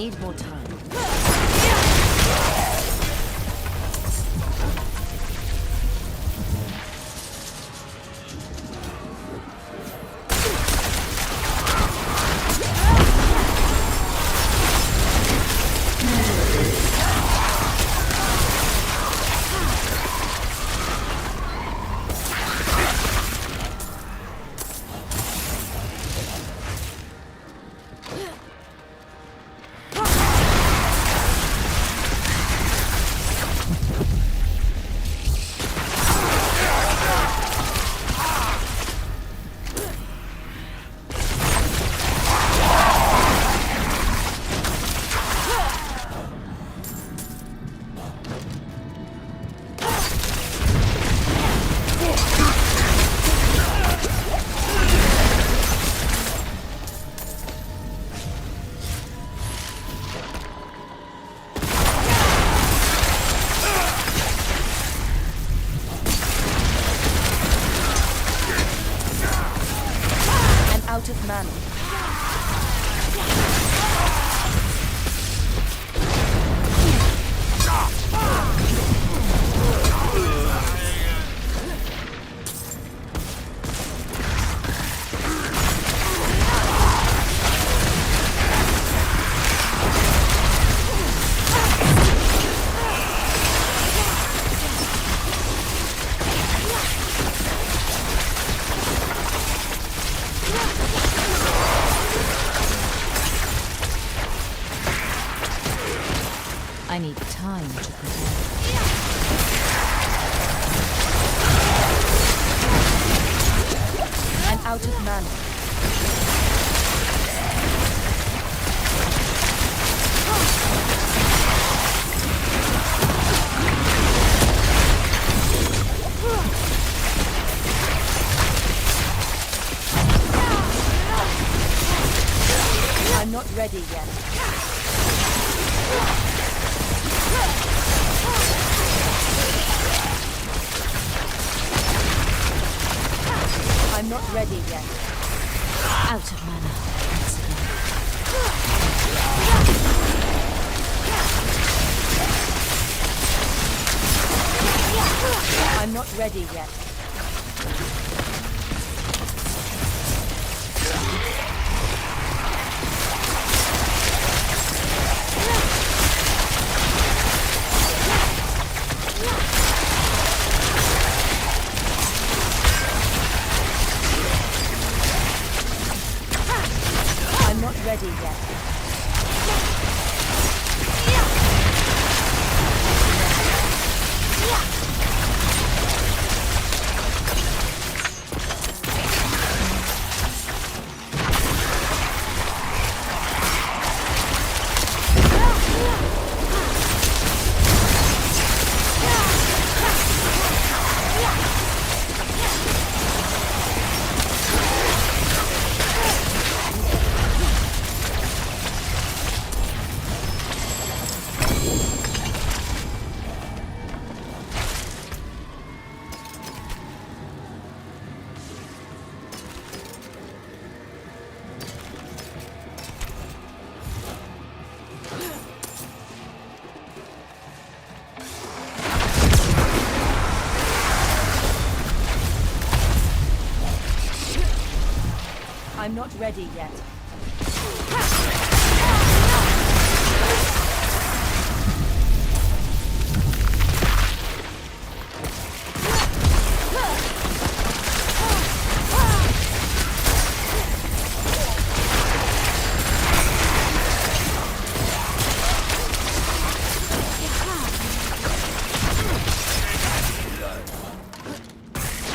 need more time. Out of mana. I need time to prepare. I'm out of mana. I'm not ready yet. I'm not ready yet. Out of mana. I'm not ready yet. Ready yet. I'm not ready yet.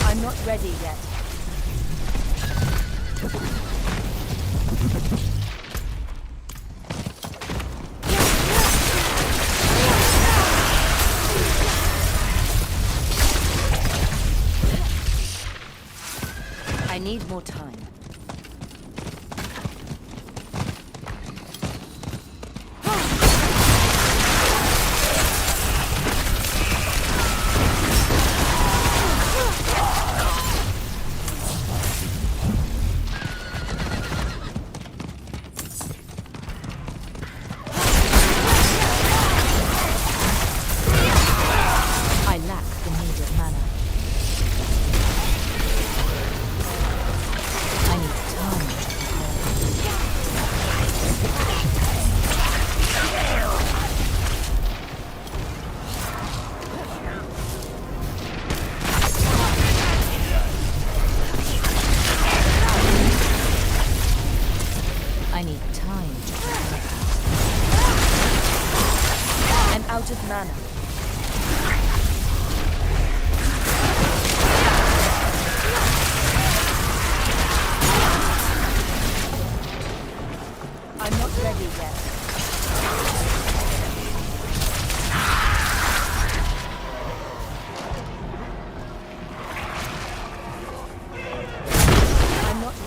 I'm not ready yet. I need more time.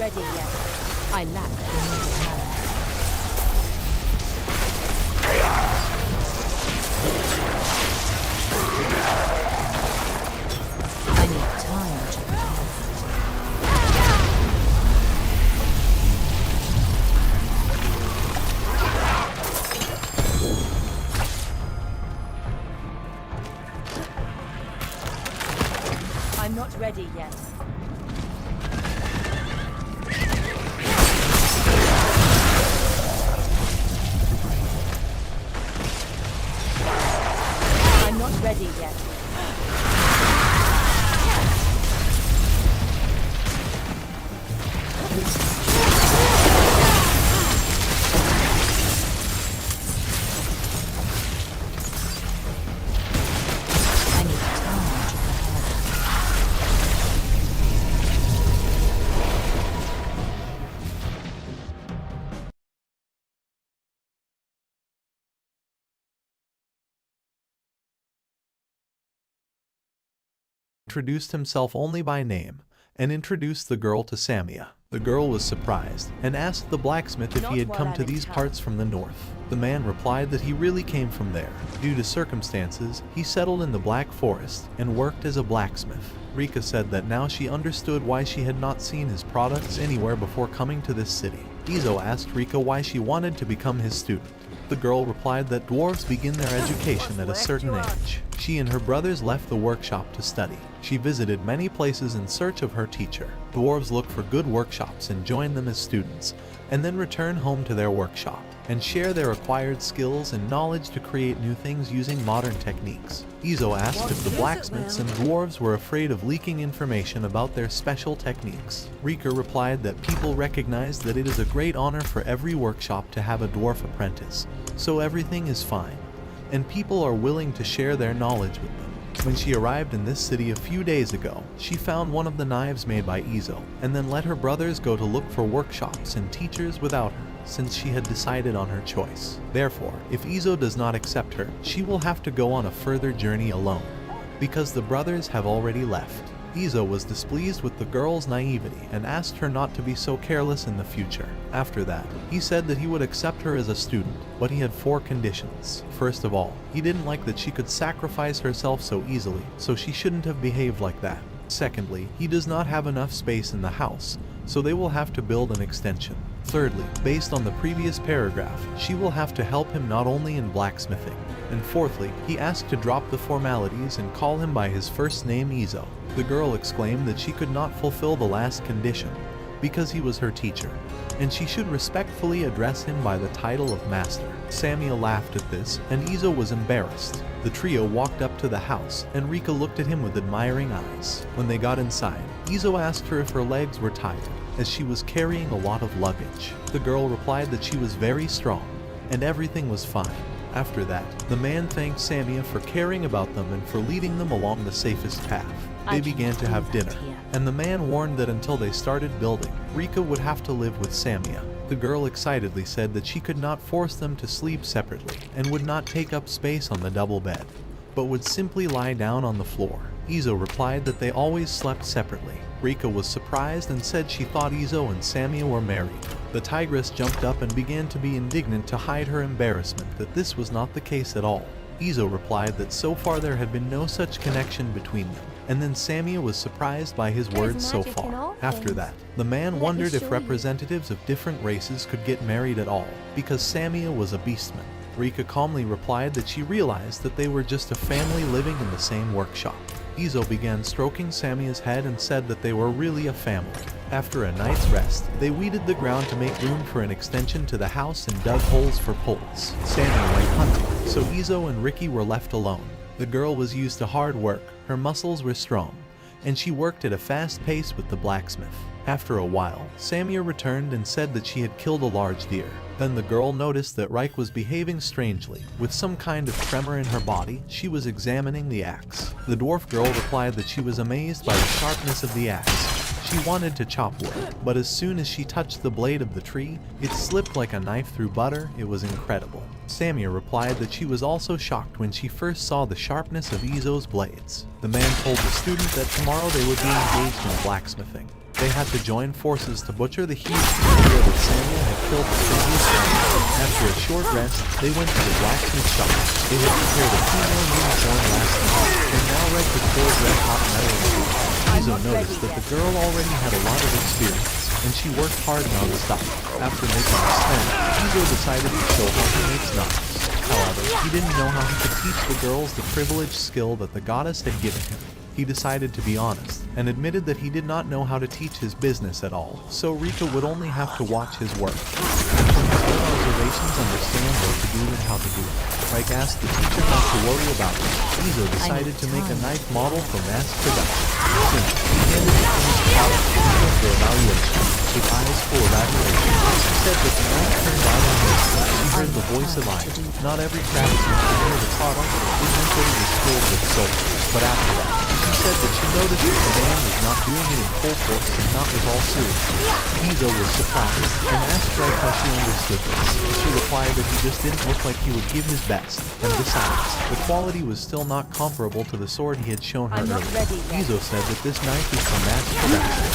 ready yet. I lack the need talent. I need time to prepare. I'm not ready yet. I'm not ready yet. I need time to prepare. Introduced himself only by name and introduced the girl to Samia. The girl was surprised and asked the blacksmith if he had come to these parts from the north. The man replied that he really came from there. Due to circumstances, he settled in the Black Forest and worked as a blacksmith. Rika said that now she understood why she had not seen his products anywhere before coming to this city. Izo asked Rika why she wanted to become his student. The girl replied that dwarves begin their education at a certain age. She and her brothers left the workshop to study. She visited many places in search of her teacher. Dwarves look for good workshops and join them as students, and then return home to their workshop and share their acquired skills and knowledge to create new things using modern techniques. Izo asked if the blacksmiths and dwarves were afraid of leaking information about their special techniques. Rika replied that people recognize that it is a great honor for every workshop to have a dwarf apprentice, so everything is fine, and people are willing to share their knowledge with them. When she arrived in this city a few days ago, she found one of the knives made by Izo, and then let her brothers go to look for workshops and teachers without her, since she had decided on her choice. Therefore, if Izo does not accept her, she will have to go on a further journey alone, because the brothers have already left. Izo was displeased with the girl's naivety and asked her not to be so careless in the future. After that, he said that he would accept her as a student, but he had 4 conditions. First of all, he didn't like that she could sacrifice herself so easily, so she shouldn't have behaved like that. Secondly, he does not have enough space in the house, so they will have to build an extension. Thirdly, based on the previous paragraph, she will have to help him not only in blacksmithing. And fourthly, he asked to drop the formalities and call him by his first name Izo. The girl exclaimed that she could not fulfill the last condition, because he was her teacher, and she should respectfully address him by the title of master. Samia laughed at this, and Izo was embarrassed. The trio walked up to the house, and Rika looked at him with admiring eyes. When they got inside, Izo asked her if her legs were tired, as she was carrying a lot of luggage. The girl replied that she was very strong, and everything was fine. After that, the man thanked Samia for caring about them and for leading them along the safest path. They began to have dinner, and the man warned that until they started building, Rika would have to live with Samia. The girl excitedly said that she could not force them to sleep separately and would not take up space on the double bed, but would simply lie down on the floor. Izo replied that they always slept separately. Rika was surprised and said she thought Izo and Samia were married. The tigress jumped up and began to be indignant to hide her embarrassment that this was not the case at all. Izo replied that so far there had been no such connection between them, and then Samia was surprised by his words so far. After that, the man wondered if representatives of different races could get married at all, because Samia was a beastman. Rika calmly replied that she realized that they were just a family living in the same workshop. Izo began stroking Samia's head and said that they were really a family. After a night's rest, they weeded the ground to make room for an extension to the house and dug holes for poles. Samia went hunting, so Izo and Ricky were left alone. The girl was used to hard work, her muscles were strong, and she worked at a fast pace with the blacksmith. After a while, Samia returned and said that she had killed a large deer. Then the girl noticed that Reich was behaving strangely. With some kind of tremor in her body, she was examining the axe. The dwarf girl replied that she was amazed by the sharpness of the axe. She wanted to chop wood, but as soon as she touched the blade of the tree, it slipped like a knife through butter. It was incredible. Samia replied that she was also shocked when she first saw the sharpness of Izo's blades. The man told the student that tomorrow they would be engaged in blacksmithing. They had to join forces to butcher the huge deer that Samuel had killed the previous night. After a short rest, they went to the blacksmith shop. They had prepared a female uniform last night, and now ready to pour red-hot metal into it. Izo noticed that the girl already had a lot of experience, and she worked hard non-stop. After making a stand, Izo decided to show how he makes knives. However, he didn't know how he could teach the girls the privileged skill that the goddess had given him. He decided to be honest, and admitted that he did not know how to teach his business at all, so Rika would only have to watch his work. From his own observations, understand what to do and how to do it. Rike asked the teacher not to worry about it. Izo decided to make a knife model for mass production. Soon, he handed the finished product to Rika for evaluation. With eyes full of admiration, she said that the knife turned out amazing. She heard the voice of iron. Not every craftsman can hear the product, it meant that it was filled with soul. But after that, she said that she noticed that the man was not doing it in full force and not with all seriousness. Izo was surprised, and asked Rike how she understood this. She replied that he just didn't look like he would give his best, and besides, the quality was still not comparable to the sword he had shown her earlier. Izo said that this knife is for mass production,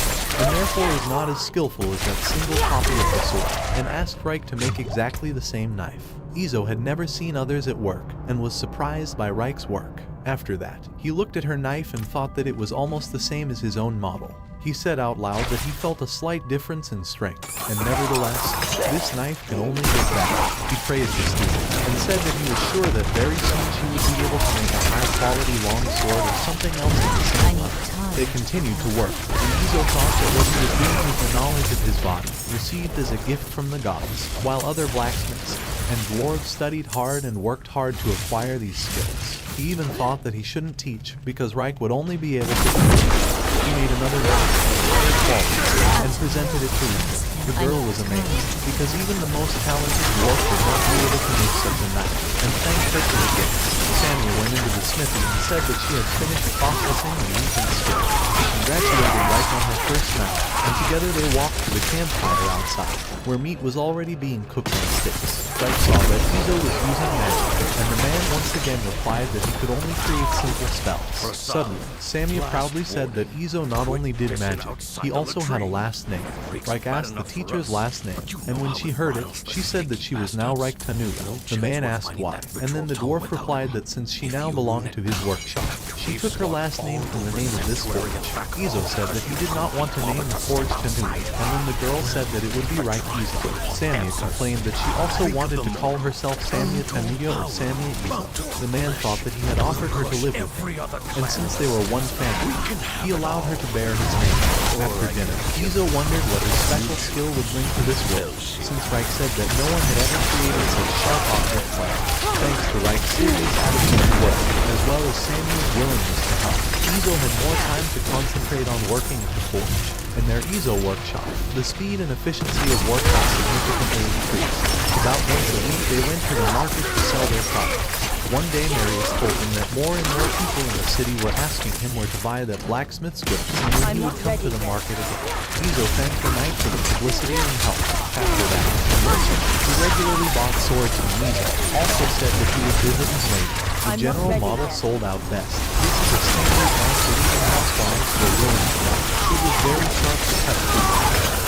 and therefore is not as skillful as that single copy of the sword, and asked Rike to make exactly the same knife. Izo had never seen others at work, and was surprised by Rike's work. After that, he looked at her knife and thought that it was almost the same as his own model. He said out loud that he felt a slight difference in strength, and nevertheless, this knife can only get better. He praised the student, and said that he was sure that very soon she would be able to make a high-quality long sword or something else of the same level. They continued to work, and Izo thought that what he was doing with the knowledge of his body, received as a gift from the gods, while other blacksmiths and dwarves studied hard and worked hard to acquire these skills. He even thought that he shouldn't teach, because Rike would only be able to teach. He made another knife of high quality and presented it to Rika. The girl was amazed, because even the most talented dwarf would not be able to make such a knife, and thanked her for the gift. Samuel went into the smithy and said that she had finished processing the meat and skin. He congratulated Rike on her first knife, and together they walked to the campfire outside, where meat was already being cooked on sticks. Rike saw that Izo was using magic, and the man once again replied that he could only create simple spells. Suddenly, Samia proudly said that Izo not only did magic, he also had a last name. Rike asked the teacher's last name, and when she heard it, she said that she was now Rike Tanuga. The man asked why, and then the dwarf replied that since she now belonged to his workshop, she took her last name from the name of this forge. Izo said that he did not want to name the forge Tanuga, and when the girl said that it would be Rike Izo, Samia complained that she also wanted to call herself Samia Tanuga or Samia Izo. The man thought that he had offered her to live with him, and since they were one family, he allowed her to bear his name. After dinner, Izo wondered what his special skill would bring to this world, since Rike said that no one had ever created such sharp objects like it. Thanks to Rike's serious attitude at work, as well as Samuel's willingness to help, Izo had more time to concentrate on working at the forge. In their Izo workshop, the speed and efficiency of work had significantly increased. About once a week, they went to the market to sell their products. One day, Marius told him that more and more people in the city were asking him where to buy that blacksmith's goods, and when he would come to the market again. Izo thanked the knight for the publicity and help. After that, the merchant, who regularly bought swords from Izo, also said that he would visit him later. The general model sold out best. This is a standard knife that even housewives were willing to buy. It was very sharp to cut through,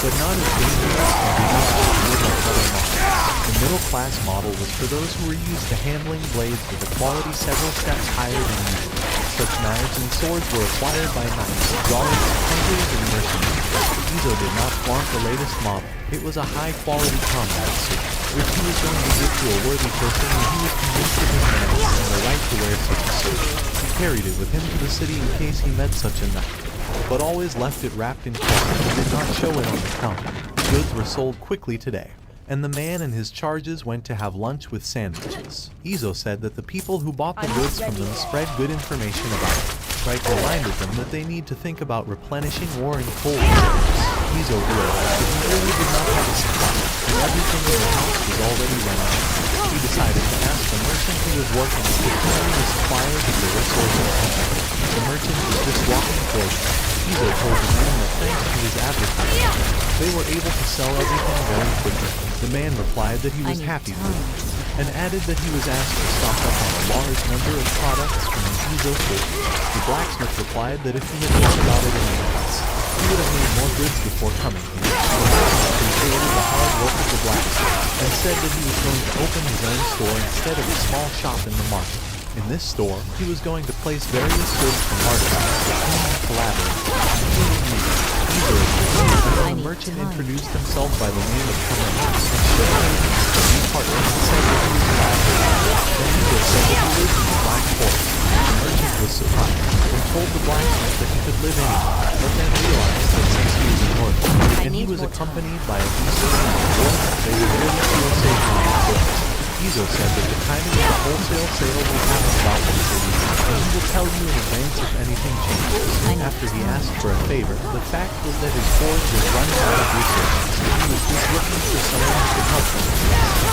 but not as dangerous and dangerous like other models. The middle-class model was for those who were used to handling blades with a quality several steps higher than usual. Such knives and swords were acquired by knights, drawers, hunters, and mercenaries. Izo did not flaunt the latest model. It was a high-quality combat suit, which he was going to give to a worthy person when he was convinced of his merits and the right to wear such a suit. He carried it with him to the city in case he met such a knight, but always left it wrapped in cloth and did not show it on the counter. Goods were sold quickly today, and the man and his charges went to have lunch with sandwiches. Izo said that the people who bought the goods from them spread good information about it. Rike reminded them that they need to think about replenishing warring coal reserves. Izo realized that he really did not have a supply, and everything in the house was already run out. He decided to ask the merchant who was working with determine the suppliers of the resources. The merchant was just walking towards them. Izo told the man that thanks to his advertising, they were able to sell everything very quickly. The man replied that he was happy for them, and added that he was asked to stock up on a large number of products from the Izo forge. The blacksmith replied that if he had known about it in advance, he would have made more goods before coming here. He appreciated the hard work of the blacksmith and said that he was going to open his own store instead of a small shop in the market. In this store, he was going to place various goods from artisans with whom he collaborated, including music. The merchant introduced himself by the name of Camilo and shook hands with the new partner and said that he was glad to have him. Then he just said that he lived in the Black Forest. The merchant was surprised and told the blacksmith that he could live anywhere, but then realized that since he was a northerner and he was accompanied by a few servants, they would really feel safe in the forest. Izo said that the timing of the wholesale sale will happen about once a week, and he will tell you in advance if anything changes. After he asked for a favor, the fact was that his forge was running out of resources, and he was just looking for someone who could help him.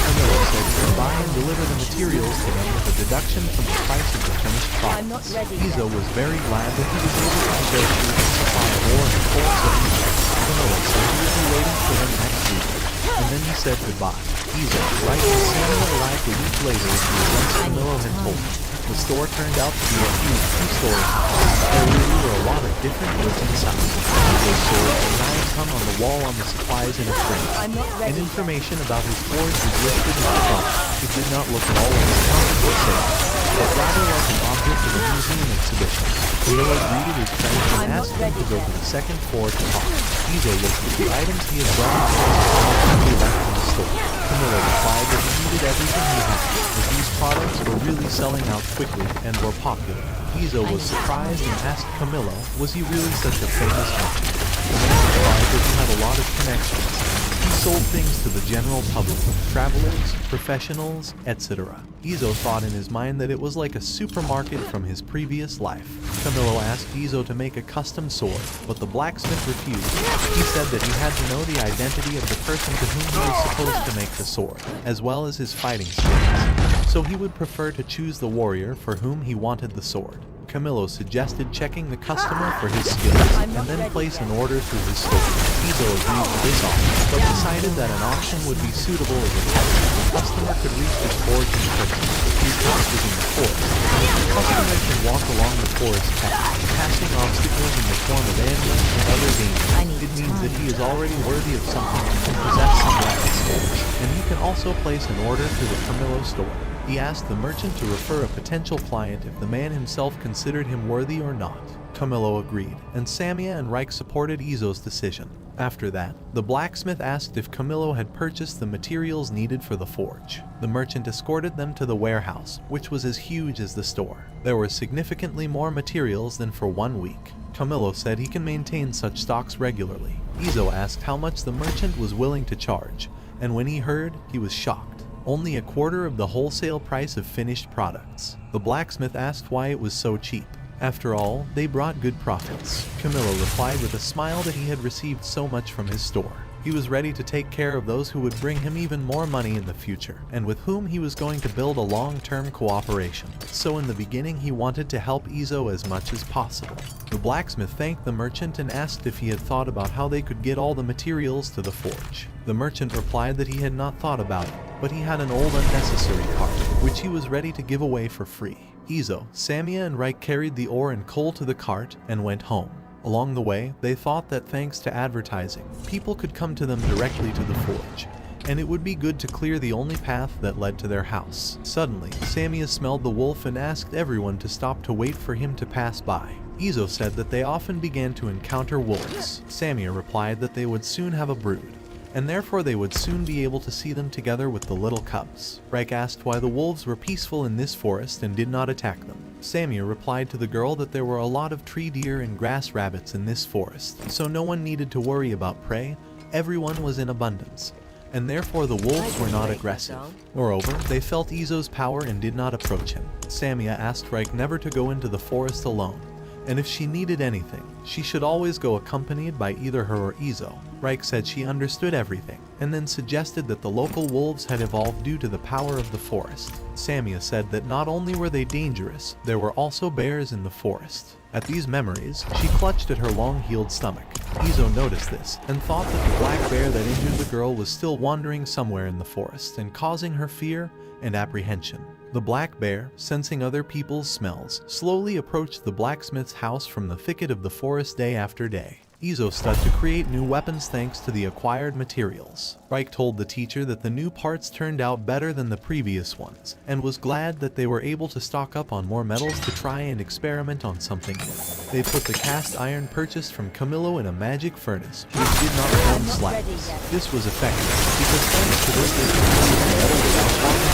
Camilo said he would buy and deliver the materials to them with a deduction from the price of the finished products. Izo was very glad that he was able to negotiate a supply of ore and coal so easily. Camilo said he would be waiting for them next week, and then he said goodbye. Izo, right as Samuel arrived a week later as the events Camilo had told him. The store turned out to be a huge two-story house. There really were a lot of different goods inside. Izo's sword and knives hung on the wall on the supplies in a frame. And information about his forge was listed in the front. It did not look at all like a counter for sale, but rather like an object of a museum exhibition. Camilo greeted his friends and asked them to go to the second floor to talk. Izo looked at the items he had brought and he left from the store. Camilo replied that he needed everything he had, as these products were really selling out quickly and were popular. Izo was surprised and asked Camilo, was he really such a famous merchant? The man replied that he had a lot of connections. He sold things to the general public, travelers, professionals, etc. Izo thought in his mind that it was like a supermarket from his previous life. Camilo asked Izo to make a custom sword, but the blacksmith refused. He said that he had to know the identity of the person to whom he was supposed to make the sword, as well as his fighting skills. So he would prefer to choose the warrior for whom he wanted the sword. Camilo suggested checking the customer for his skills and then place an order through his store. Izo agreed to this offer, but decided that an auction would be suitable as a test. The customer could reach his forge in person. His house was in the forest, and the customer can walk along the forest path, passing obstacles in the form of animals and other dangers. It means that he is already worthy of something and can possess some weapons skills, and he can also place an order through the Camilo store. He asked the merchant to refer a potential client if the man himself considered him worthy or not. Camilo agreed, and Samia and Reich supported Izo's decision. After that, the blacksmith asked if Camilo had purchased the materials needed for the forge. The merchant escorted them to the warehouse, which was as huge as the store. There were significantly more materials than for 1 week. Camilo said he can maintain such stocks regularly. Izo asked how much the merchant was willing to charge, and when he heard, he was shocked. Only a quarter of the wholesale price of finished products. The blacksmith asked why it was so cheap. After all, they brought good profits. Camilo replied with a smile that he had received so much from his store. He was ready to take care of those who would bring him even more money in the future, and with whom he was going to build a long-term cooperation. So in the beginning he wanted to help Izo as much as possible. The blacksmith thanked the merchant and asked if he had thought about how they could get all the materials to the forge. The merchant replied that he had not thought about it, but he had an old unnecessary cart, which he was ready to give away for free. Izo, Samia and Reich carried the ore and coal to the cart and went home. Along the way, they thought that thanks to advertising, people could come to them directly to the forge, and it would be good to clear the only path that led to their house. Suddenly, Samia smelled the wolf and asked everyone to stop to wait for him to pass by. Izo said that they often began to encounter wolves. Samia replied that they would soon have a brood, and therefore they would soon be able to see them together with the little cubs. Reich asked why the wolves were peaceful in this forest and did not attack them. Samia replied to the girl that there were a lot of tree deer and grass rabbits in this forest, so no one needed to worry about prey, everyone was in abundance, and therefore the wolves were not aggressive. Moreover, they felt Izo's power and did not approach him. Samia asked Reich never to go into the forest alone, and if she needed anything, she should always go accompanied by either her or Izo. Reich said she understood everything, and then suggested that the local wolves had evolved due to the power of the forest. Samia said that not only were they dangerous, there were also bears in the forest. At these memories, she clutched at her long-heeled stomach. Izo noticed this, and thought that the black bear that injured the girl was still wandering somewhere in the forest and causing her fear and apprehension. The black bear, sensing other people's smells, slowly approached the blacksmith's house from the thicket of the forest day after day. Izo started to create new weapons thanks to the acquired materials. Reich told the teacher that the new parts turned out better than the previous ones, and was glad that they were able to stock up on more metals to try and experiment on something new. They put the cast iron purchased from Camillo in a magic furnace, which did not form slabs. This was effective, because thanks to this they could use the metal without falling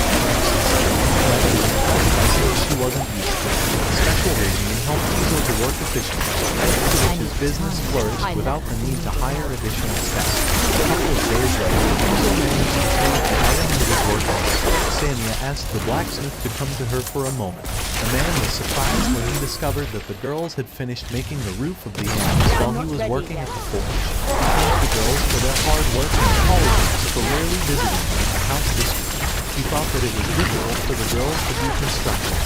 she wasn't used to. Special reasoning helped Izo to work efficiently, thanks to which his business flourished without the need to hire additional staff. A couple of days later, Izo managed to take the item into his workbench. Samia asked the blacksmith to come to her for a moment. The man was surprised when he discovered that the girls had finished making the roof of the annex while he was working at the forge. He thanked the girls for their hard work and apologized for rarely visiting him in the house this week. He thought that it was difficult for the girls to do construction,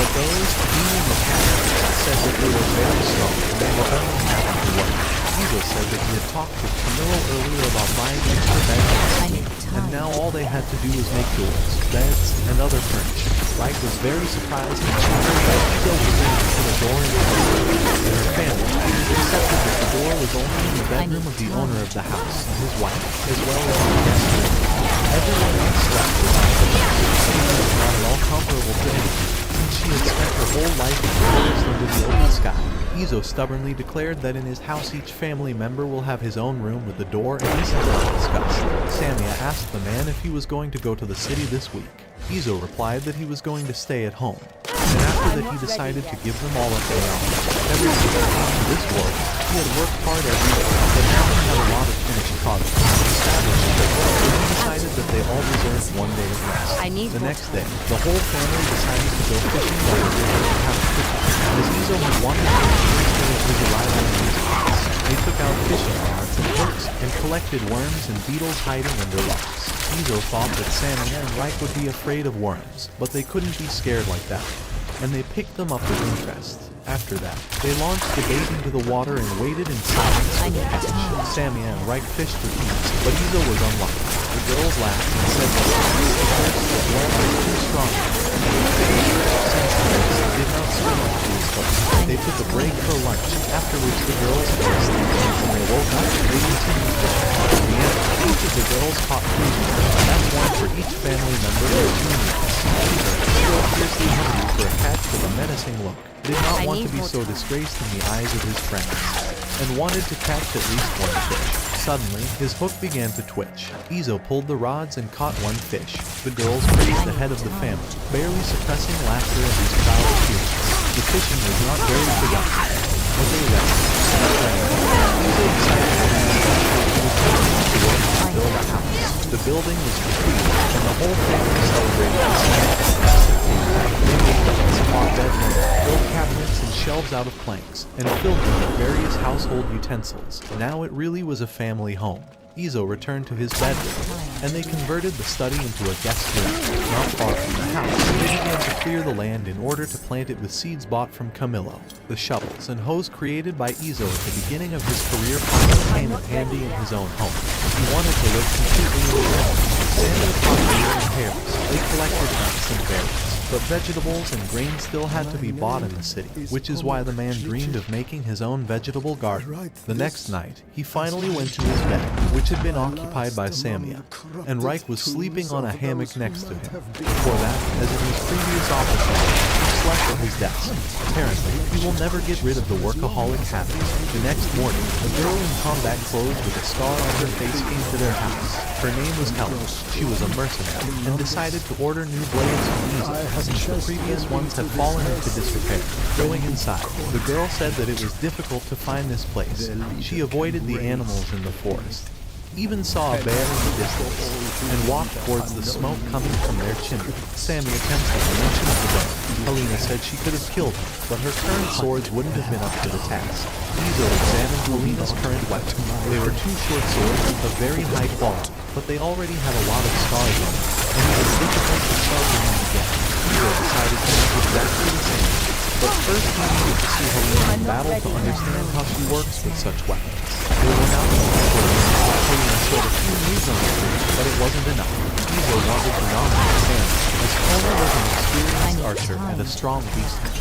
but those being mechanics said that they were very strong and they were only happy to work. Izo said that he had talked with Camillo earlier about buying extra beds, and now all they had to do was make doors, beds, and other furniture. Reich was very surprised when she heard that Izo was going to put a door in her room. In her family, it was accepted that the door was only in the bedroom of the owner of the house and his wife, as well as the guest room. Everyone else slept without the door. She was not at all comparable to anything, since she had spent her whole life in quarters under the open sky. Izo stubbornly declared that in his house each family member will have his own room with a door, and he said in disgust. Samia asked the man if he was going to go to the city this week. Izo replied that he was going to stay at home, and after that he decided to give them all a day off. Ever since he came to this world, he had worked hard every day, but now he had a lot of finished products established, so he decided that they all deserved one day of rest. The next day, the whole family decided to go fishing while they were in the house cooking. As Izo had wanted to experience his arrival in his house, they took out fishing rods and hooks and collected worms and beetles hiding under rocks. Izo thought that Samia and Reich would be afraid of worms, but they couldn't be scared like that, and they picked them up with interest. After that, they launched the bait into the water and waited in silence for the catch. Samia and Reich fished with ease, but Izo was unlucky. The girls laughed and said that the worm was too strong, and they did not swim up to his foot. They took a break for lunch, after which the girls rested. When they woke up, they continued fishing. In the end, each of the girls caught 3 meals. That's one for each family member for 2 meals. Peter, still fiercely hungry for a catch with a menacing look, did not want to be so disgraced in the eyes of his friends, and wanted to catch at least one fish. Suddenly, his hook began to twitch. Izo pulled the rods and caught 1 fish. The girls praised the head of the family, barely suppressing laughter at his proud appearance. The fishing was not very productive, but they rested. Izo decided to work to build a house. The building was complete, and the whole family celebrated the success. They made beds, bought bed linen, built cabinets and shelves out of planks, and filled them with various household utensils. Now it really was a family home. Izo returned to his bedroom, and they converted the study into a guest room. Not far from the house, they began to clear the land in order to plant it with seeds bought from Camillo. The shovels and hoes created by Izo at the beginning of his career finally came in handy in his own home. He wanted to live completely alone. Samuel taught beer and pears. They collected nuts and berries. But vegetables and grain still had to be bought in the city, which is why the man dreamed of making his own vegetable garden. The next night, he finally went to his bed, which had been occupied by Samia, and Reich was sleeping on a hammock next to him. Before that, as in his previous office life, he slept at his desk. Apparently, he will never get rid of the workaholic habit. The next morning, a girl in combat clothes with a scar on her face came to their house. Her name was Helen. She was a mercenary, and decided to order new blades from Izo, since the previous ones had fallen into disrepair. Going inside, the girl said that it was difficult to find this place. She avoided the animals in the forest, even saw a bear in the distance, and walked towards the smoke coming from their chimney. Sammy attempted to mention the bear. Helena said she could have killed him, but her current swords wouldn't have been up to the task. Izo examined Helena's current weapon. They were 2 short swords of very high quality, but they already had a lot of scars on them, and it was difficult to sharpen them again. Izo decided to make exactly the same, but first he needed to see Helena in battle to understand how she works with such weapons. They were now in the forest. Helena showed a few moves on her, but it wasn't enough. Izo wanted to nominate Sam, as Helena was an experienced archer and a strong beastman.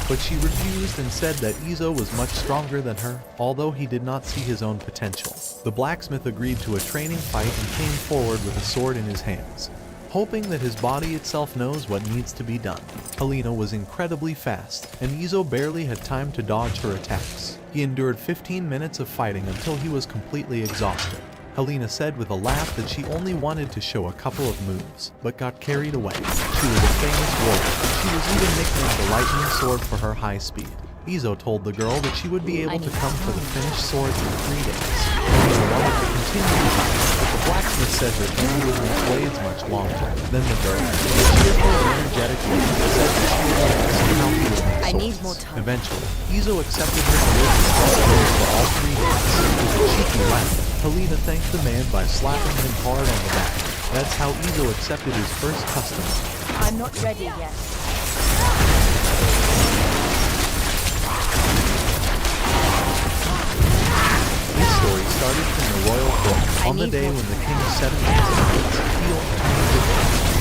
but she refused and said that Izo was much stronger than her, although he did not see his own potential. The blacksmith agreed to a training fight and came forward with a sword in his hands, hoping that his body itself knows what needs to be done. Helena was incredibly fast, and Izo barely had time to dodge her attacks. He endured 15 minutes of fighting until he was completely exhausted. Helena said with a laugh that she only wanted to show a couple of moves, but got carried away. She was a famous warrior. She was even nicknamed the Lightning Sword for her high speed. Izo told the girl that she would be able to come for the finished sword in 3 days. Helena wanted to continue the fight, but the blacksmith said her duty would make blades much longer. Then the girl, with a cheerful and energetic look, said that she would like to see how he would make I swords. need more time. Eventually, Izo accepted her to live with blades for all 3 days. With a cheeky laugh, Helena thanked the man by slapping him hard on the back. That's how Izo accepted his first customer. I'm not ready yet. This story started from the royal court on the day when the king's 7 years Heel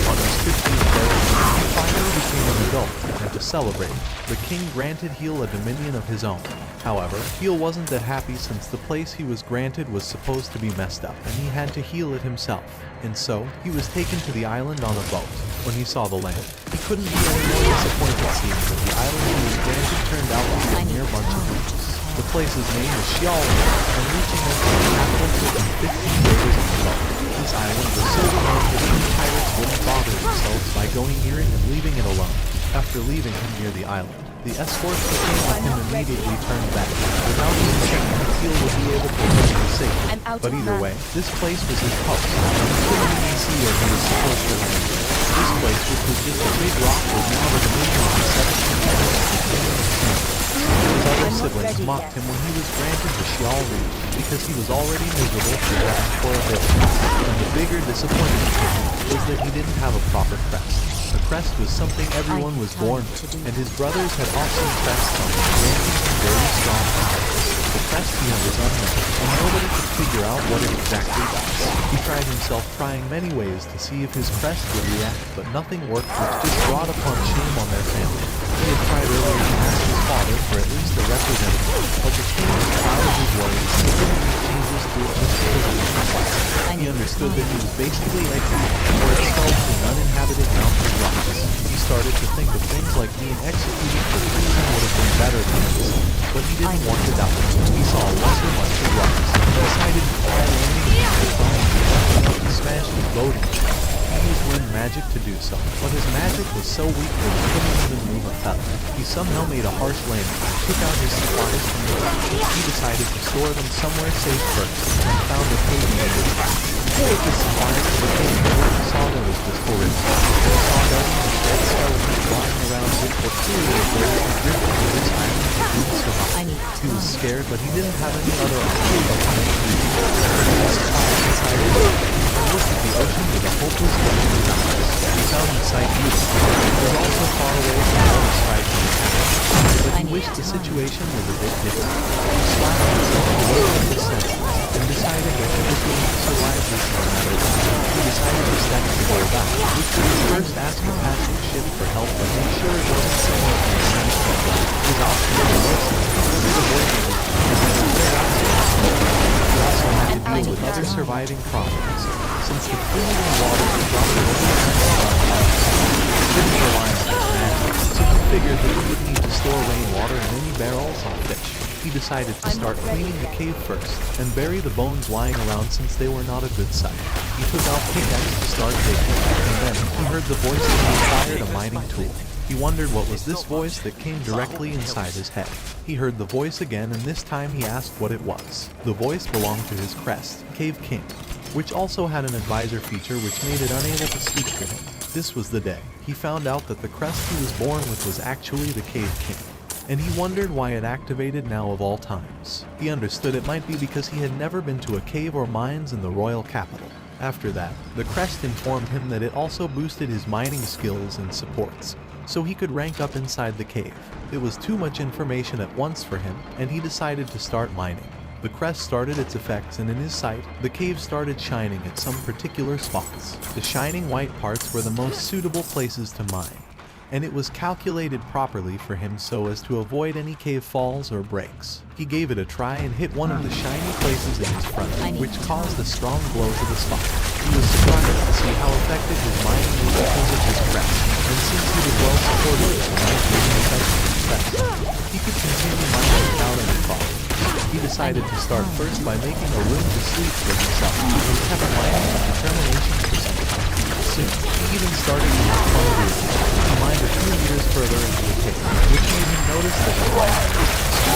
on his 15th birthday. He finally became an adult, and to celebrate, the king granted Heel a dominion of his own. However, Heel wasn't that happy since the place he was granted was supposed to be messed up and he had to heal it himself. And so, he was taken to the island on a boat. When he saw the land, he couldn't be any more disappointed seeing that the island he was granted turned out to be a mere bunch of beaches. The place's name was Xiao, and reaching it from the capital took him 15 days on the boat. This island was so remote that even pirates wouldn't bother themselves by going near it and leaving it alone. After leaving him near the island, the escorts who came with him immediately turned back, without even checking if Heel would be able to reach him safely. But either way, this place was his post, and he couldn't even see where he was supposed to land. This place, which was just a big rock, was now the dominion of the 17th king. His other siblings mocked him when he was granted the Xiao region because he was already miserable for that for a village. And the bigger disappointment for him was that he didn't have a proper crest. The crest was something everyone was born with, and his brothers had awesome crests on them, granting him very strong powers. The crest here was unknown, and nobody could figure out what it exactly does. He tried himself trying many ways to see if his crest would react, but nothing worked, which just brought upon shame on their family. He had tried earlier to ask his father for at least a representative, but the king was proud of his worries and didn't make changes to it just because it was required. He understood that he was basically like or expelled to an uninhabited mountain of rocks. He started to think of things like being executed for treason would have been better than this, but he didn't want to doubt it. He saw a lesser bunch of rocks and decided to try landing his phone and smash his boat into it. He used wind magic to do so, but his magic was so weak that he couldn't even move a feather. He somehow made a harsh landing, took out his supplies from the boat. He decided to store them somewhere safe first, and found a cave near the back. He took his supplies to the cave, and what he saw there was just horrific. He saw dozens of dead skeletons lying around which were clearly birds who drifted to this island and didn't survive. He was scared, but he didn't have any other option but to make do. He survived inside the boat and looked at the ocean with a hopeless look in his eyes. He found the sight beautiful. It was also far away from all the strife in his house, but he wished the situation was a bit different. He slapped himself away from his senses and decided that he was going to survive this no matter what. He decided to step to go back, which was his first ask a passing ship for help, but made sure it wasn't someone from the same ship. His option was listen, he also had to deal with other surviving problems, since the food and water he brought with him didn't rely on his magic, so he figured that he would need to store rainwater in any barrels on fish. He decided to start cleaning the cave first, and bury the bones lying around since they were not a good sight. He took out pickaxe to start digging, and then he heard the voice that inspired a mining tool. He wondered what was this voice that came directly inside his head. He heard the voice again, and this time he asked what it was. The voice belonged to his crest, Cave King, which also had an advisor feature which made it unable to speak to him. This was the day he found out that the crest he was born with was actually the Cave King, and he wondered why it activated now of all times. He understood it might be because he had never been to a cave or mines in the royal capital. After that, the crest informed him that it also boosted his mining skills and supports, so he could rank up inside the cave. It was too much information at once for him, and he decided to start mining. The crest started its effects, and in his sight, the cave started shining at some particular spots. The shining white parts were the most suitable places to mine. and it was calculated properly for him so as to avoid any cave falls or breaks. He gave it a try and hit one of the shiny places in his front, which caused a strong blow to the spot. He was surprised to see how effective his mining was because of his crest, and since he was well supported with the might being effective his crest, he could continue mining without any problem. He decided to start first by making a room to sleep for himself, and kept mining with determination for some time. Soon, he even started to have fun doing it. He mined a few meters further into the cave, which made him notice that the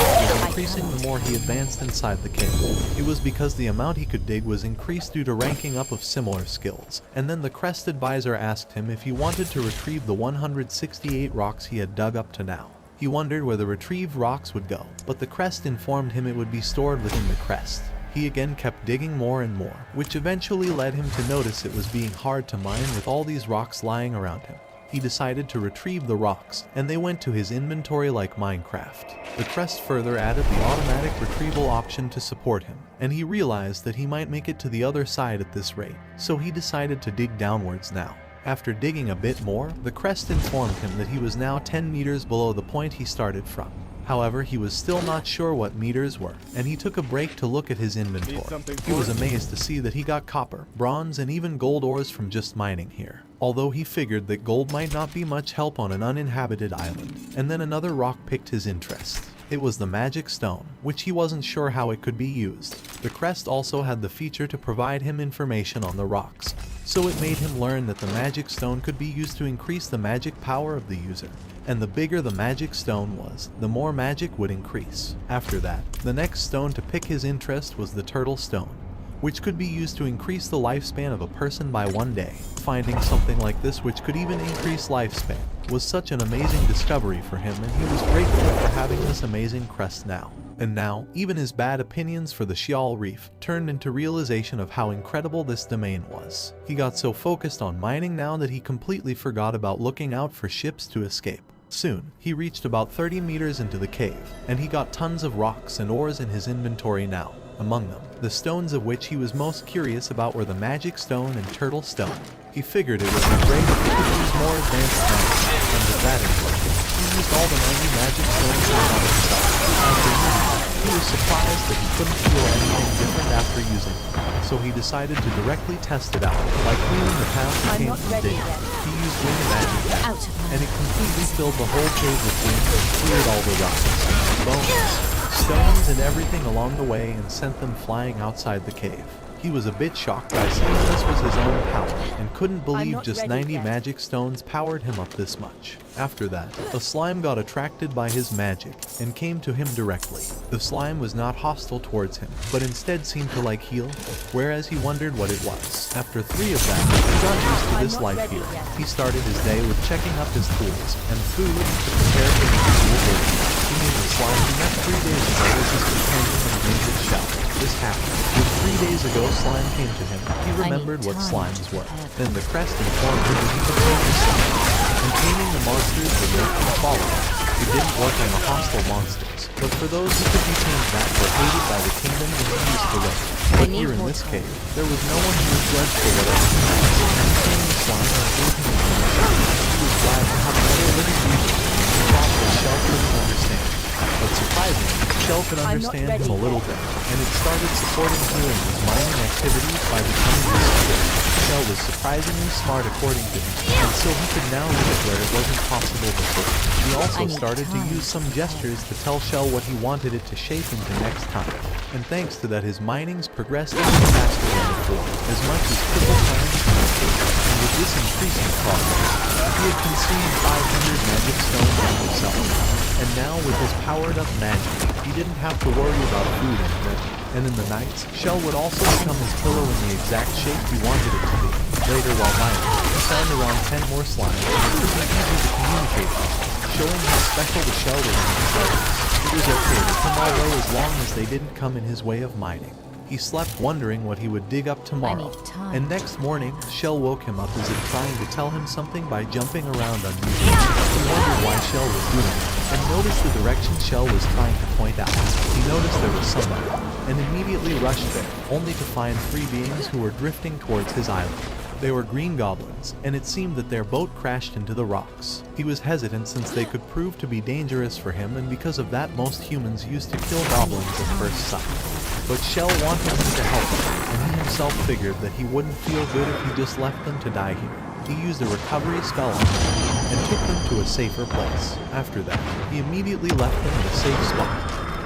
was increasing the more he advanced inside the cave. It was because the amount he could dig was increased due to ranking up of similar skills, and then the crest advisor asked him if he wanted to retrieve the 168 rocks he had dug up to now. He wondered where the retrieved rocks would go, but the crest informed him it would be stored within the crest. He again kept digging more and more, which eventually led him to notice it was being hard to mine with all these rocks lying around him. He decided to retrieve the rocks, and they went to his inventory like Minecraft. The crest further added the automatic retrieval option to support him, and he realized that he might make it to the other side at this rate, so he decided to dig downwards now. After digging a bit more, the crest informed him that he was now 10 meters below the point he started from. However, he was still not sure what meters were, and he took a break to look at his inventory. He was amazed to see that he got copper, bronze, and even gold ores from just mining here. Although he figured that gold might not be much help on an uninhabited island. And then another rock piqued his interest. It was the magic stone, which he wasn't sure how it could be used. The crest also had the feature to provide him information on the rocks, so it made him learn that the magic stone could be used to increase the magic power of the user. And the bigger the magic stone was, the more magic would increase. After that, the next stone to pick his interest was the turtle stone, which could be used to increase the lifespan of a person by 1 day. Finding something like this which could even increase lifespan was such an amazing discovery for him, and he was grateful for having this amazing crest now. And now, even his bad opinions for the Sheol Reef turned into realization of how incredible this domain was. He got so focused on mining now that he completely forgot about looking out for ships to escape. Soon, he reached about 30 meters into the cave, and he got tons of rocks and ores in his inventory now. Among them, the stones of which he was most curious about were the magic stone and turtle stone. He figured it would be great if he could use more advanced magic, and with that in mind, he used all the 90 magic stones he had on himself. After using them, he was surprised that he couldn't feel anything different after using them, so he decided to directly test it out. By clearing the path he came from digging, he used wind magic now, and it completely filled the whole cave with wind and cleared all the rocks, bones, stones, and everything along the way and sent them flying outside the cave. He was a bit shocked by seeing this was his own power, and couldn't believe just 90 magic stones powered him up this much. After that, a slime got attracted by his magic, and came to him directly. The slime was not hostile towards him, but instead seemed to like heal, whereas he wondered what it was. After 3 of them, he got used to this life here. He started his day with checking up his tools, and food to prepare for his usual day. He named the slime he met 3 days ago as his companion and named it Shell. This happened when 3 days ago slime came to him. He remembered what slimes were. Then the crest informed him that he could tame the slime. And taming the monsters would make him follow. It didn't work on the hostile monsters, but for those who could be tamed that were hated by the kingdom and used to live. But here in this cave, there was no one who was judged for whatever he did. He tamed the slime and gave him information. He was glad to have another living being. He thought that Shell couldn't understand. But surprisingly, Shell could understand him a little bit, and it started supporting him in his mining activities by becoming his support. Shell was surprisingly smart according to him, and so he could now live where it wasn't possible before. He also started to use some gestures to tell Shell what he wanted it to shape into next time. And thanks to that, his minings progressed even faster than before, as much as triple times faster. And with this increasing progress, he had consumed 500 magic stones on himself. And now, with his powered-up magic, he didn't have to worry about food anymore. And in the nights, Shell would also become his pillow in the exact shape he wanted it to be. Later, while mining, he found around 10 more slimes, and it would be easy to communicate with, showing how special the Shell was in his life. It was okay to come although as long as they didn't come in his way of mining. He slept wondering what he would dig up tomorrow, and next morning, Shell woke him up as if trying to tell him something by jumping around unusually. He wondered why Shell was doing it, and noticed the direction Shell was trying to point out. He noticed there was somebody, and immediately rushed there, only to find 3 beings who were drifting towards his island. They were green goblins, and it seemed that their boat crashed into the rocks. He was hesitant since they could prove to be dangerous for him, and because of that most humans used to kill goblins at first sight. But Shell wanted him to help him, and he himself figured that he wouldn't feel good if he just left them to die here. He used a recovery spell on them and took them to a safer place. After that, he immediately left them in a safe spot,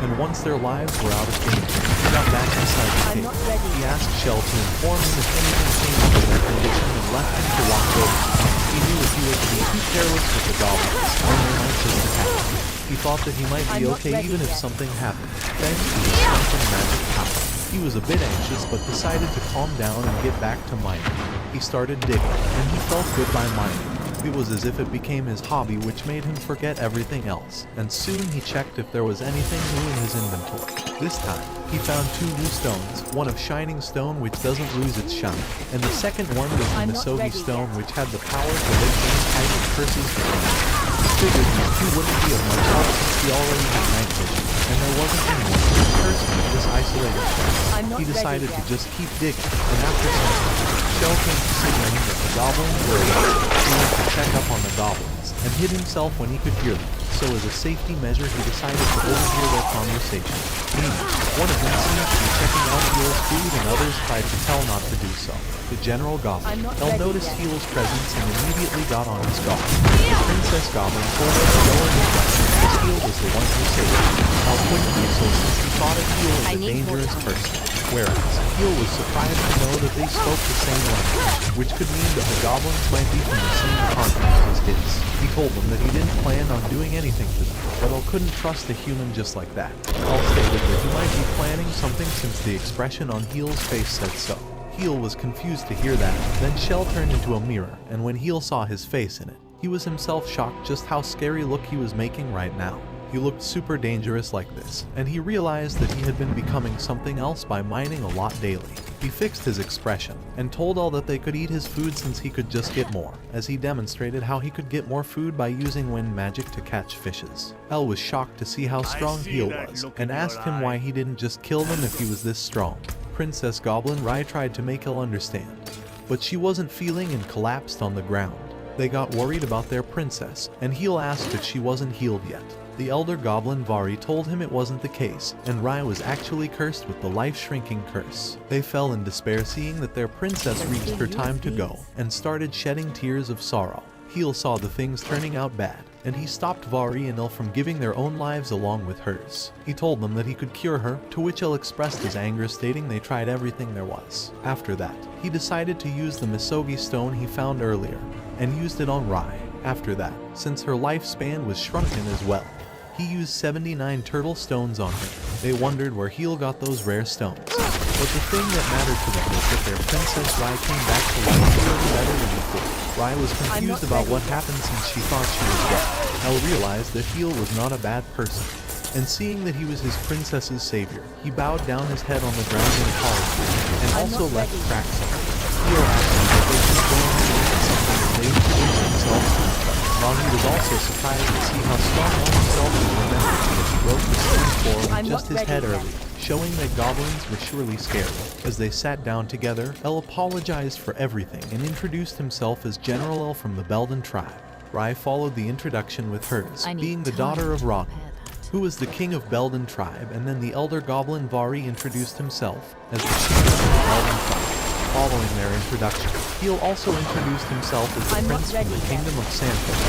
and once their lives were out of danger, he got back inside the I'm cave. not ready. He asked Shell to inform him if anything changed with their condition and left him to watch over them. He knew if he was to be too careless with the goblins, then they might just attack him. He thought that he might be I'm not okay ready even if yet. something happened, thanks to his strength and magic power. He was a bit anxious but decided to calm down and get back to mining. He started digging, and he felt good by mining. It was as if it became his hobby, which made him forget everything else, and soon he checked if there was anything new in his inventory. This time, he found 2 new stones, one of shining stone which doesn't lose its shine, and the second one was the I'm not Misogi ready stone yet. which had the power to lift any type of curses for him. He figured these 2 wouldn't be of much help since he already had night vision, and there wasn't anyone who could curse him in this isolated place. I'm not He decided ready to yet. just keep digging, and after some time, Shell came to signaling that the goblins were awake. He went to check up on the goblins, and hid himself when he could hear them, so as a safety measure he decided to overhear their conversation. Meanwhile, one of them seemed to be checking out Heel's food and others tried to tell not to do so. The General Goblin, I'm not Elle ready noticed yet. Heel's presence and immediately got on his guard. The Princess Goblin told her to lower his weapon because Heel was the one who saved him. Elle couldn't do so since he thought of Heel as I a need more dangerous time. person. Whereas, Heel was surprised to know that they spoke the same language, which could mean that the goblins might be from the same continent as his. He told them that he didn't plan on doing anything to them, but Elle couldn't trust a human just like that. Elle stated that he might be planning something since the expression on Heel's face said so. Heel was confused to hear that, then Shell turned into a mirror, and when Heel saw his face in it, he was himself shocked just how scary look he was making right now. He looked super dangerous like this, and he realized that he had been becoming something else by mining a lot daily. He fixed his expression, and told Elle that they could eat his food since he could just get more, as he demonstrated how he could get more food by using wind magic to catch fishes. Elle was shocked to see how strong see Heel that was, look and in your asked him eye. why he didn't just kill them if he was this strong. Princess Goblin Rai tried to make Elle understand, but she wasn't feeling and collapsed on the ground. They got worried about their princess, and Heel asked if she wasn't healed yet. The elder goblin Vari told him it wasn't the case, and Rai was actually cursed with the life-shrinking curse. They fell in despair seeing that their princess reached her time to go, and started shedding tears of sorrow. Heel saw the things turning out bad, and he stopped Vari and Elle from giving their own lives along with hers. He told them that he could cure her, to which Elle expressed his anger stating they tried everything there was. After that, he decided to use the Misogi stone he found earlier, and used it on Rai. After that, since her lifespan was shrunken as well, he used 79 turtle stones on her. They wondered where Heel got those rare stones. But the thing that mattered to them was that their Princess Rai came back to life feeling better than before. Rai was confused about what happened since she thought she was dead. Elle realized that Heel was not a bad person, and seeing that he was his princess's savior, he bowed down his head on the ground in apology, and I'm also not left ready. cracks in it. Heel asked him that they should go and look at something that they introduced themselves to each other. While he was also surprised to see how strong Elle himself was remembered as he broke the stone floor with I'm just not his head ready yet. earlier, showing that goblins were surely scared. As they sat down together, Elle apologized for everything and introduced himself as General Elle from the Belden tribe. Rai followed the introduction with hers, I need being the time daughter of to Ron, prepare that. who was the king of Belden tribe, and then the elder goblin Vari introduced himself as the chief of the Belden tribe. Following their introduction, Heel also introduced himself as the I'm not prince from the ready yet. kingdom of Sanford.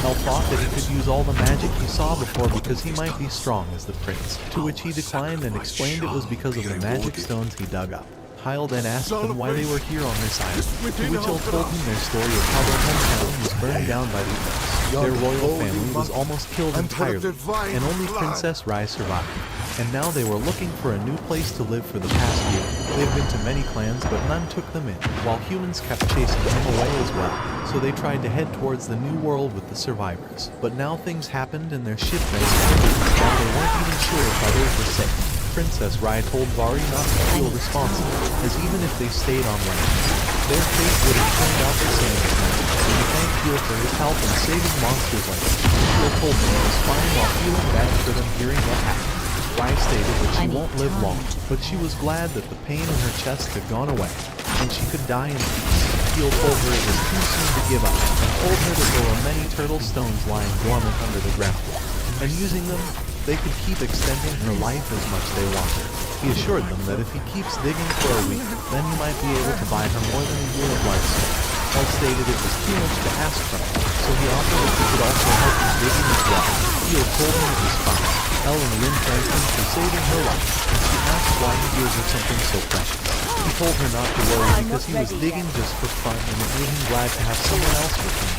Elle thought that he could use all the magic he saw before because he might be strong as the prince, to which he declined and explained it was because of the magic stones he dug up. Heil then asked them why they were here on this island, to which Elle told him their story of how their hometown was burned down by the Earths. Their royal family was almost killed entirely, and only Princess Rai survived. And now they were looking for a new place to live for the past year. They've been to many clans, but none took them in, while humans kept chasing them away as well. So they tried to head towards the new world with the survivors. But now things happened and their ship missed, and they weren't even sure if others were safe. Princess Rai told Vari not to feel responsible, as even if they stayed on land, their fate would have turned out the same as mine. So he thanked Heel for his help in saving monsters like this. Heel told them it was fine while feeling bad for them hearing what happened. Rai stated that she won't live long, but she was glad that the pain in her chest had gone away. and she could die in peace. Heel told her it was too soon to give up, and told her that there were many turtle stones lying dormant under the ground, and using them, they could keep extending her life as much they wanted. He assured them that if he keeps digging for a week, then he might be able to buy her more than a year of lifespan. Elle stated it was too much to ask from him, so he offered that he could also help him digging as well. Heel told him it was fine. Elle and Rin thanked him for saving her life, and she asked why he gave her something so precious. He told her not to worry because he was digging just for fun and it made him glad to have someone else with him.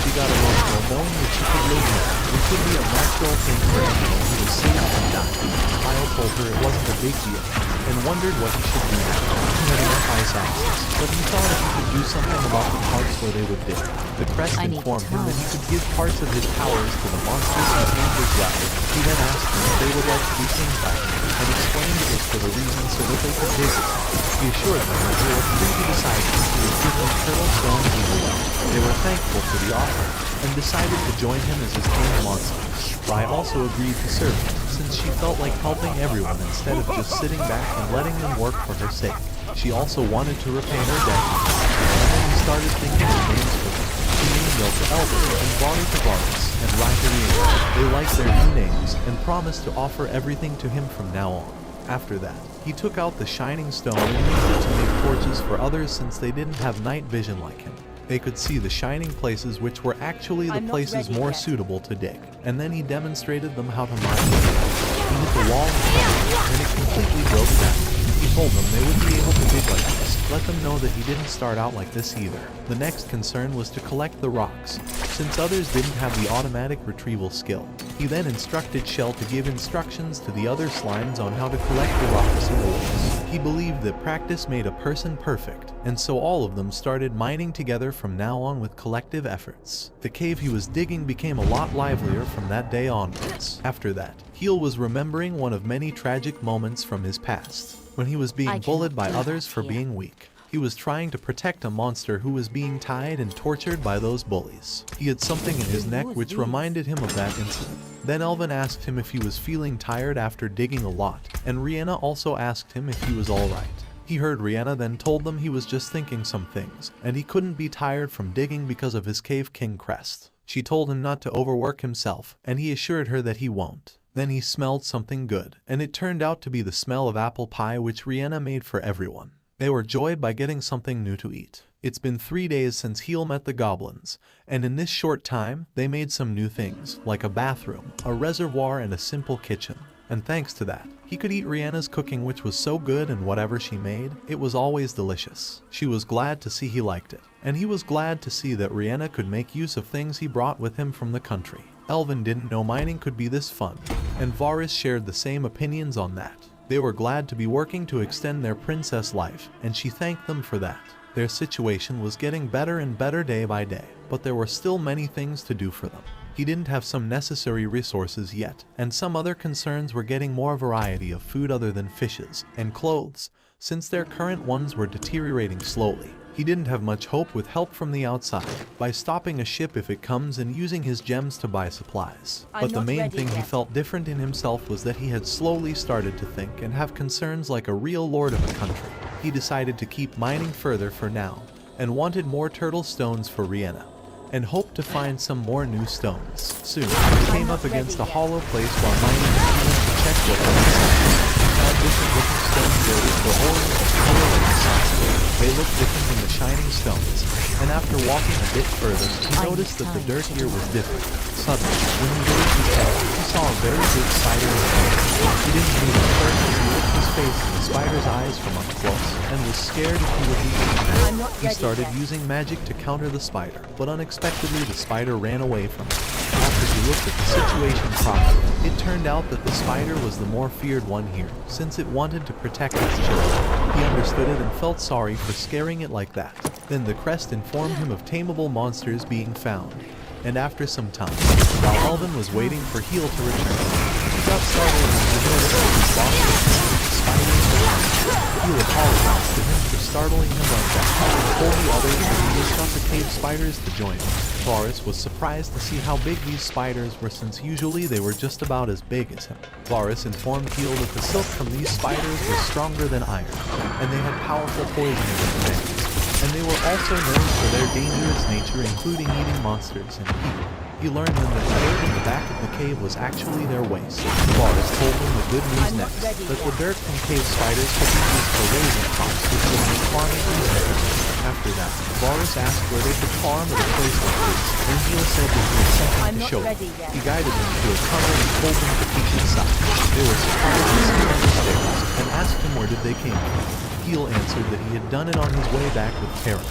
She got emotional knowing that she could live now, which would be a natural thing for anyone who was saved from dying. Kyle told her it wasn't a big deal, and wondered what he should do now. He had enough ice axes, but he thought if he could do something about the parts where they would dig. The crest informed him that he could give parts of his powers to the monsters he named as well. He then asked them if they would like to be tamed by him, and explained it was for the reason so that they could visit him. He assured them that they were free to decide if he would give them turtle stones either way. They were thankful for the offer, and decided to join him as his tamed monster. Rai also agreed to serve him, since she felt like helping everyone instead of just sitting back and letting them work for her sake. She also wanted to repay her debt, and then he started thinking of names for them. He named Elle to Elvin, and Vali to Varus, and Rai to Riena. They liked their new names, and promised to offer everything to him from now on. After that, he took out the shining stone and used it to make torches for others since they didn't have night vision like him. They could see the shining places which were actually the places more suitable to dig, and then he demonstrated them how to mine the ground. He hit the wall in front of them, and it completely broke down. He told them they would be able to dig like this, let them know that he didn't start out like this either. The next concern was to collect the rocks, since others didn't have the automatic retrieval skill. He then instructed Shell to give instructions to the other slimes on how to collect the rocks and ores. He believed that practice made a person perfect, and so all of them started mining together from now on with collective efforts. The cave he was digging became a lot livelier from that day onwards. After that, Heel was remembering one of many tragic moments from his past, when he was being bullied by others for being weak. He was trying to protect a monster who was being tied and tortured by those bullies. He had something in his neck which reminded him of that incident. Then Elvin asked him if he was feeling tired after digging a lot, and Riena also asked him if he was alright. He heard Riena then told them he was just thinking some things, and he couldn't be tired from digging because of his Cave King crest. She told him not to overwork himself, and he assured her that he won't. Then he smelled something good, and it turned out to be the smell of apple pie which Riena made for everyone. They were joyed by getting something new to eat. It's been 3 days since Heel met the goblins, and in this short time, they made some new things, like a bathroom, a reservoir, and a simple kitchen. And thanks to that, he could eat Riena's cooking, which was so good, and whatever she made, it was always delicious. She was glad to see he liked it, and he was glad to see that Riena could make use of things he brought with him from the country. Elvin didn't know mining could be this fun, and Varus shared the same opinions on that. They were glad to be working to extend their princess life, and she thanked them for that. Their situation was getting better and better day by day, but there were still many things to do for them. He didn't have some necessary resources yet, and some other concerns were getting more variety of food other than fishes and clothes, since their current ones were deteriorating slowly. He didn't have much hope with help from the outside, by stopping a ship if it comes and using his gems to buy supplies. But the main thing he felt different in himself was that he had slowly started to think and have concerns like a real lord of a country. He decided to keep mining further for now, and wanted more turtle stones for Riena, and hoped to find some more new stones. Soon, he came up against a hollow place while mining to check what was inside. He found different looking stones there which were orange and color like the sun. They looked different than the shining stones, and after walking a bit further, he noticed that the dirt here was different. Suddenly, when he raised his head, he saw a very big spider in front of him. He didn't move at first as he looked his face in the spider's eyes from up close, and was scared if he would be eaten. He started using magic to counter the spider, but unexpectedly the spider ran away from him. After he looked at the situation properly, it turned out that the spider was the more feared one here, since it wanted to protect its children. He understood it and felt sorry for scaring it like that. Then the crest informed him of tameable monsters being found, and after some time, while Elvin was waiting for Heel to return, he got startled when he noticed that his boss was spiders around. He'll apologized to him for startling him like that, and told the others that he just got the cave spiders to join him. Varus was surprised to see how big these spiders were, since usually they were just about as big as him. Varus informed Heal that the silk from these spiders was stronger than iron, and they had powerful poisonous effects. And they were also known for their dangerous nature, including eating monsters and people. He learned then that the dirt in the back of the cave was actually their waste. Varus told them the good news next, that the dirt from cave spiders could be used for raising crops, which would make farming easier. After that, Varus asked where they could farm at a place like this, and Heal said that he had something to show them. He guided them to a tunnel and told them to peek inside. They were surprised to see on the stairs, and asked him where did they came from. Heal answered that he had done it on his way back with Terra.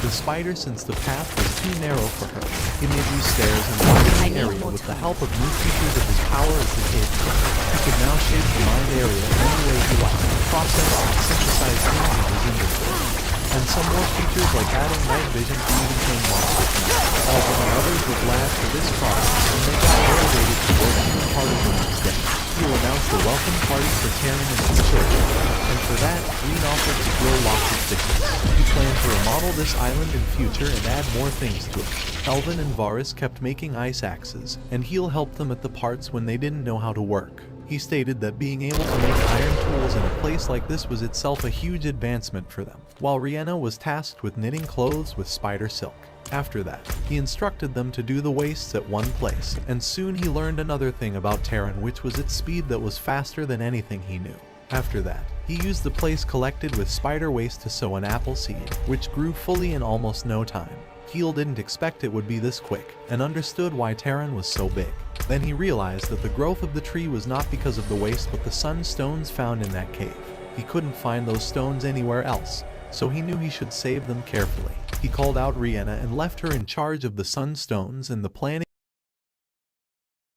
The spider, since the path was too narrow for her, he made these stairs and widened the area with the help of new features of his power as the cave king. He could now shape the mined area any way he liked, process and synthesize things in his inventory. And some more features like adding night vision to even tame monsters now. Alvin and others were glad for this progress, and they got motivated to work on the part of the next day. He'll announce a welcome party for Taryn and his children, and for that, Green offered to grow lots of chickens. He planned to remodel this island in future and add more things to it. Elvin and Varus kept making ice axes, and He'll helped them at the parts when they didn't know how to work. He stated that being able to make iron tools in a place like this was itself a huge advancement for them, while Rihanna was tasked with knitting clothes with spider silk. After that, he instructed them to do the wastes at one place, and soon he learned another thing about Terran, which was its speed that was faster than anything he knew. After that, he used the place collected with spider waste to sow an apple seed, which grew fully in almost no time. Heal didn't expect it would be this quick, and understood why Terran was so big. Then he realized that the growth of the tree was not because of the waste but the sunstones found in that cave. He couldn't find those stones anywhere else, so he knew he should save them carefully. He called out Rihanna and left her in charge of the sunstones and the planning